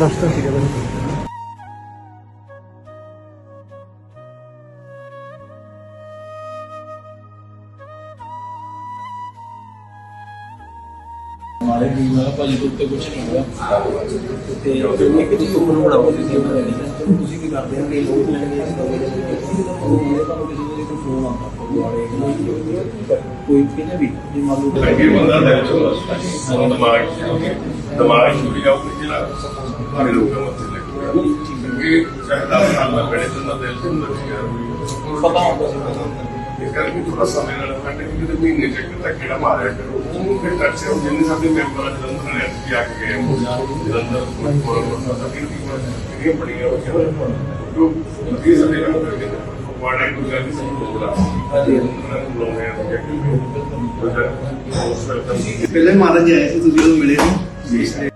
ਦੱਸਦਾ ਸੀਗਾ ਮੈਨੂੰ। हमारे भी मैं भाजी तो उत्ते कुछ नहीं होगा ਤੇ ਇੱਕ ਚੀਜ਼ ਹੋਰ ਬਣਾਓ ਤੁਸੀਂ ਉਹਨਾਂ ਨੇ ਚਲੋ ਤੁਸੀਂ ਕੀ ਕਰਦੇ ਹੋ ਕਿ ਲੋਕ ਲੈਣਗੇ ਇਸ ਕਵੇ ਉਹਨੇ ਤੁਹਾਨੂੰ ਕਿਸੇ ਦੇ ਕੋਈ ਫੋਨ ਆਉਂਦਾ ਫਗਵਾੜੇ ਕੋਈ ਕਿਤੇ ਵੀ ਜੇ ਮੰਨ ਲਓ ਲੱਗੇ ਬੰਦਾ ਦਿਲ ਚੋਂ ਦਿਮਾਗ ਸ਼ੁਰੂ ਜਾਊਗੀ ਜਿਹੜਾ ਸਾਰੇ ਲੋਕਾਂ ਮੱਥੇ ਲੱਗੂਗਾ ਕਿਉਂਕਿ ਚਾਹੇ 10 ਸਾਲ ਦਾ ਬੜੇ ਤੋਂ ਦਿਲ ਤੋਂ ਲੱਗਿਆ ਪਤਾ ਹੁੰਦਾ ਸੀ ਇਸ ਕਰਕੇ ਥੋੜਾ ਸਮੇਂ ਨਾਲ ਕੱਢ ਕੇ ਕਿਤੇ ਮਹੀਨੇ ਚੱਕ ਤੱਕ ਕਿਹੜਾ ਮਾਰਿਆ ਕਰੋ ਉਹਨੂੰ ਫਿਰ ਟੱਚ ਹੋ ਜਿੰਨੇ ਸਾਡੇ ਮੈਂਬਰ ਜਲੰਧਰ ਨੇ ਅਸੀਂ ਆ ਕੇ ਗਏ ਜਲੰਧਰ ਕੋਲ ਸਾਡੀ ਇਹ ਬੜੀਆਂ ਜੋ ਇਹ ਸਾਡੇ ਨਾਲ ਕਰਦੇ ਨੇ ਵਾੜਾ ਨੂੰ ਜਾ ਕੇ ਸਭ ਲੋੜਾ ਲੋਗੇ ਪਹਿਲੇ ਮਹਾਰਾਜ ਆਏ ਸੀ ਤੁਸੀਂ ਉਹ ਮਿਲੇ ਸੀ